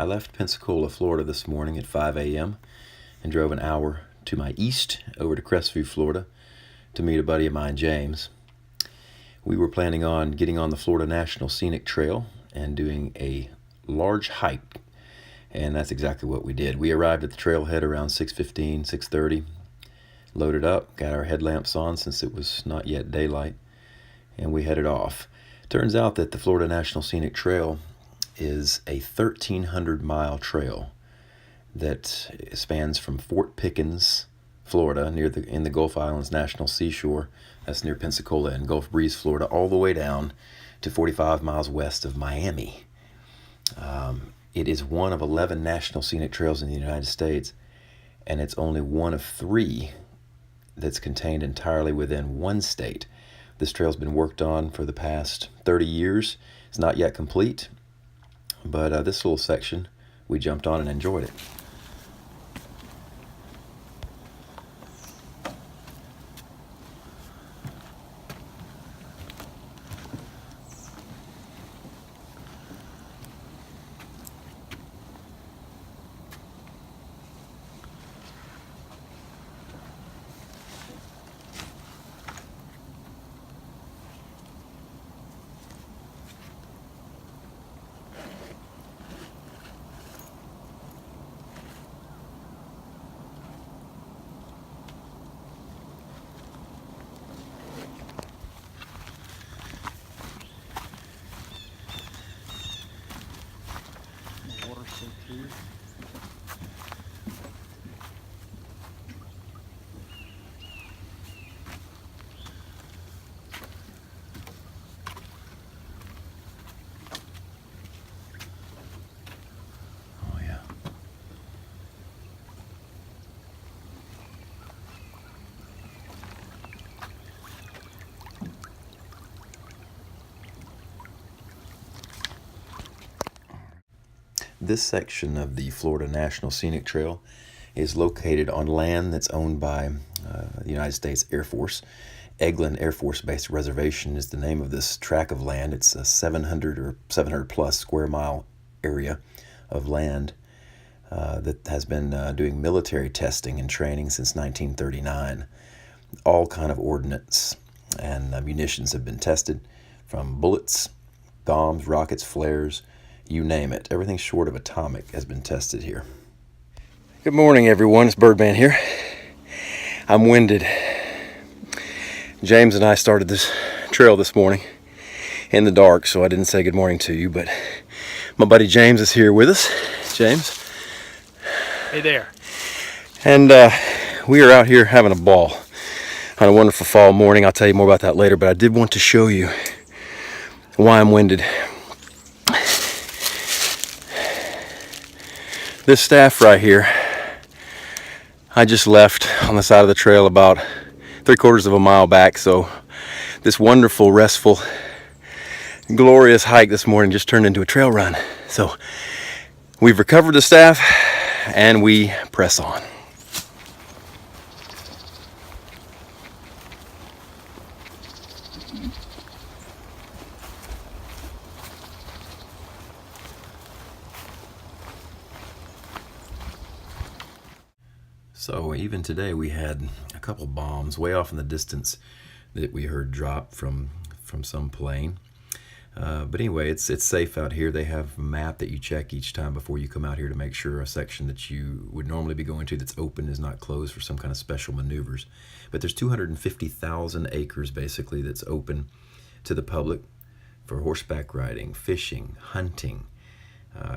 I left Pensacola, Florida this morning at 5 a.m. and drove an hour to my east over to Crestview, Florida to meet a buddy of mine, James. We were planning on getting on the Florida National Scenic Trail and doing a large hike, and that's exactly what we did. We arrived at the trailhead around 6:15, 6:30, loaded up, got our headlamps on since it was not yet daylight, and we headed off. Turns out that the Florida National Scenic Trail is a 1,300-mile trail that spans from Fort Pickens, Florida, in the Gulf Islands National Seashore, that's near Pensacola, and Gulf Breeze, Florida, all the way down to 45 miles west of Miami. It is one of 11 national scenic trails in the United States, and it's only one of 3 that's contained entirely within one state. This trail's been worked on for the past 30 years. It's not yet complete, but this little section we jumped on and enjoyed it. This section of the Florida National Scenic Trail is located on land that's owned by the United States Air Force. Eglin Air Force Base Reservation is the name of this tract of land. It's a 700 plus square mile area of land that has been doing military testing and training since 1939. All kind of ordnance and munitions have been tested, from bullets, bombs, rockets, flares, you name it. Everything short of atomic has been tested here. Good morning, everyone. It's Birdman here. I'm winded. James and I started this trail this morning in the dark, so I didn't say good morning to you, but my buddy James is here with us. James. Hey there. And we are out here having a ball on a wonderful fall morning. I'll tell you more about that later, but I did want to show you why I'm winded. This staff right here, I just left on the side of the trail about 3/4 of a mile back. So this wonderful, restful, glorious hike this morning just turned into a trail run. So we've recovered the staff and we press on. So even today we had a couple bombs way off in the distance that we heard drop from some plane. But anyway, it's safe out here. They have a map that you check each time before you come out here to make sure a section that you would normally be going to that's open is not closed for some kind of special maneuvers. But there's 250,000 acres basically that's open to the public for horseback riding, fishing, hunting,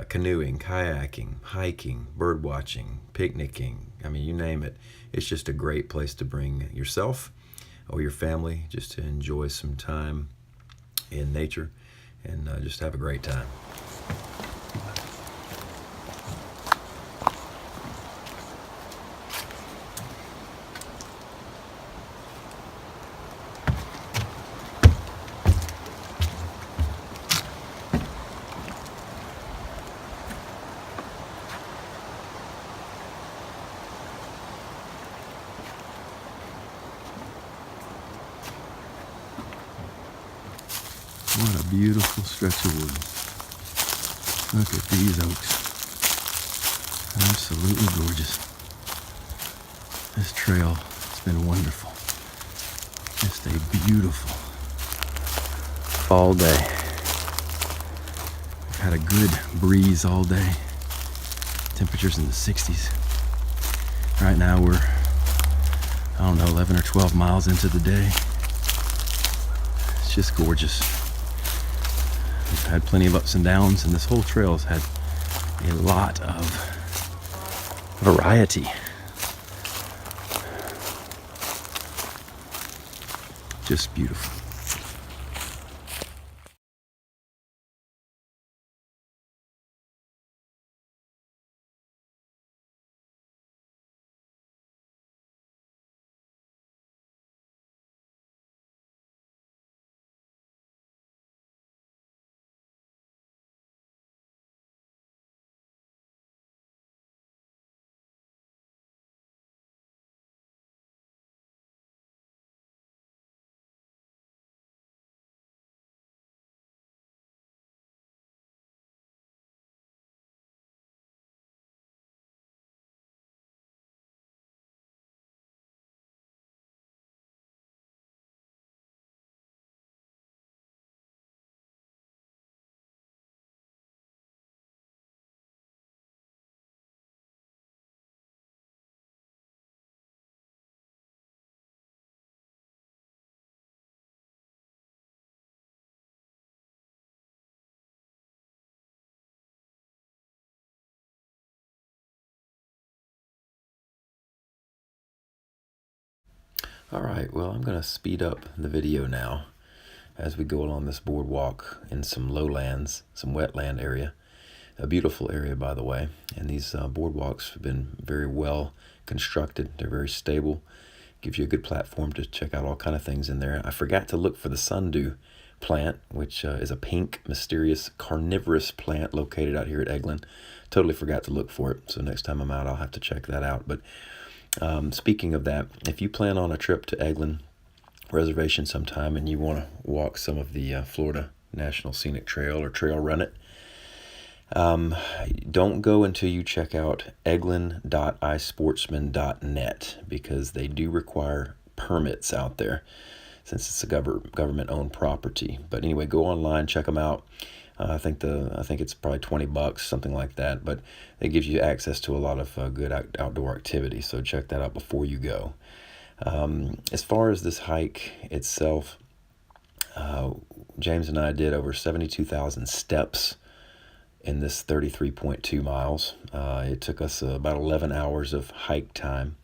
canoeing, kayaking, hiking, bird watching, picnicking. I mean, you name it. It's just a great place to bring yourself or your family just to enjoy some time in nature and just have a great time. What a beautiful stretch of woods. Look at these oaks. Absolutely gorgeous. This trail has been wonderful. Just a beautiful fall day. We've had a good breeze all day. Temperatures in the 60s. Right now we're, 11 or 12 miles into the day. It's just gorgeous. We've had plenty of ups and downs, and this whole trail has had a lot of variety. Just beautiful. All right, well, I'm going to speed up the video now as we go along this boardwalk in some lowlands, some wetland area. A beautiful area, by the way. And these boardwalks have been very well constructed. They're very stable. Gives you a good platform to check out all kind of things in there. I forgot to look for the sundew plant, which is a pink, mysterious, carnivorous plant located out here at Eglin. Totally forgot to look for it. So next time I'm out, I'll have to check that out. But speaking of that, if you plan on a trip to Eglin Reservation sometime and you want to walk some of the Florida National Scenic Trail or trail run it, don't go until you check out eglin.isportsman.net, because they do require permits out there since it's a government-owned property. But anyway, go online, check them out. I think it's probably $20, something like that, but it gives you access to a lot of good outdoor activity. So check that out before you go. As far as this hike itself, James and I did over 72,000 steps in this 33.2 miles. It took us about 11 hours of hike time.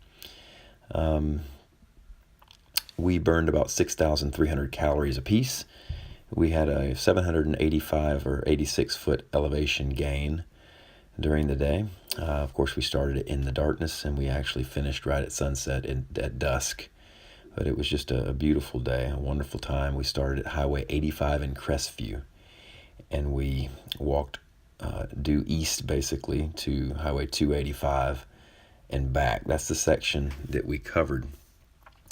We burned about 6,300 calories apiece. We had a 785 or 86 foot elevation gain during the day. Of course, we started it in the darkness, and we actually finished right at sunset at dusk. But it was just a beautiful day, a wonderful time. We started at Highway 85 in Crestview, and we walked due east, basically, to Highway 285 and back. That's the section that we covered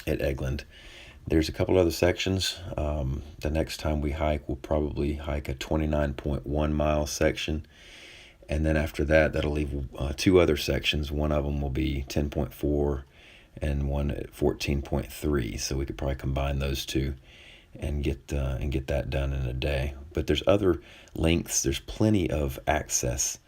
at Eglin. There's a couple other sections. The next time we hike, we'll probably hike a 29.1 mile section. And then after that, that'll leave two other sections. One of them will be 10.4 and one at 14.3. So we could probably combine those two and get that done in a day. But there's other lengths. There's plenty of access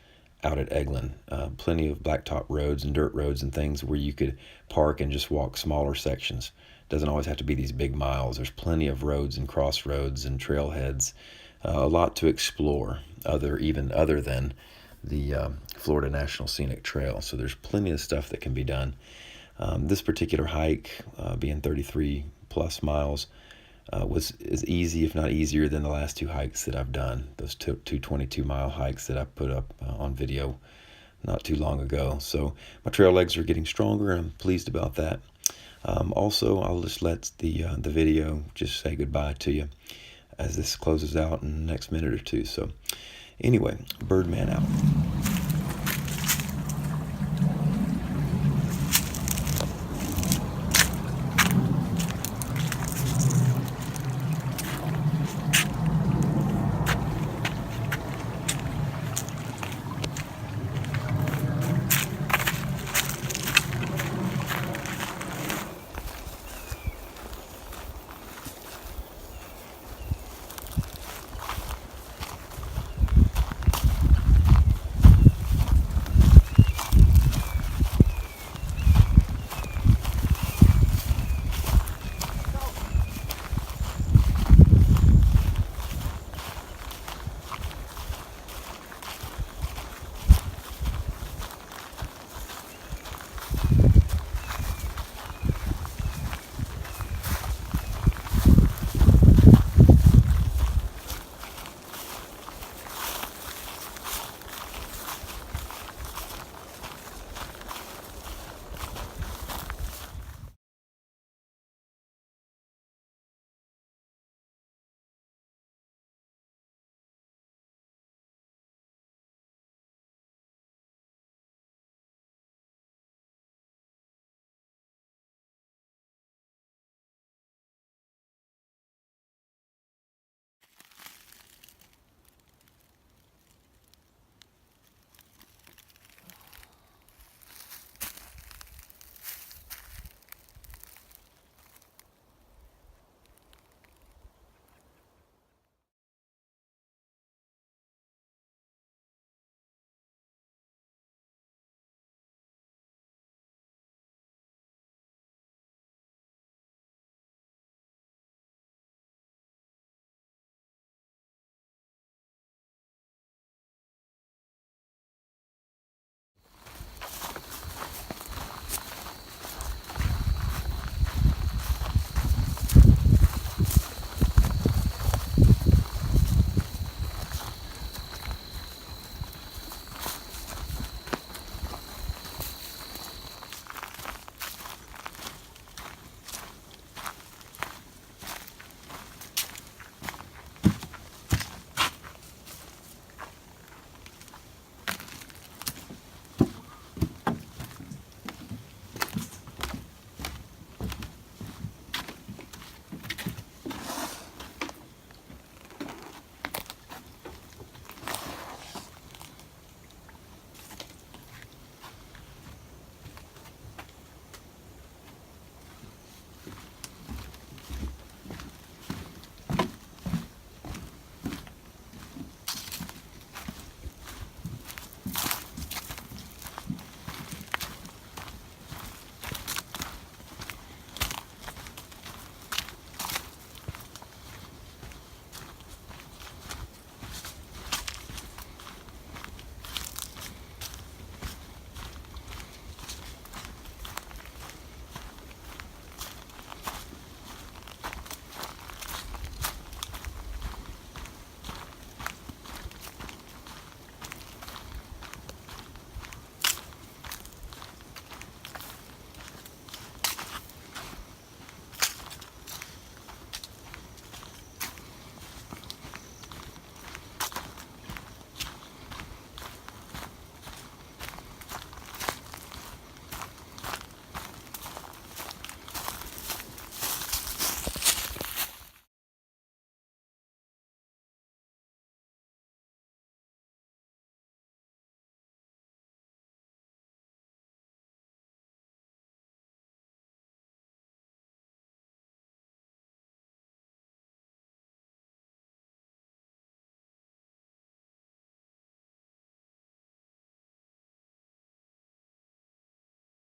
out at Eglin. Plenty of blacktop roads and dirt roads and things where you could park and just walk smaller sections. Doesn't always have to be these big miles. There's plenty of roads and crossroads and trailheads. A lot to explore, other than the Florida National Scenic Trail. So there's plenty of stuff that can be done. This particular hike, being 33 plus miles, was as easy, if not easier, than the last two hikes that I've done. Those two 22-mile hikes that I put up on video not too long ago. So my trail legs are getting stronger, and I'm pleased about that. Also, I'll just let the video just say goodbye to you as this closes out in the next minute or two. So anyway, Birdman out.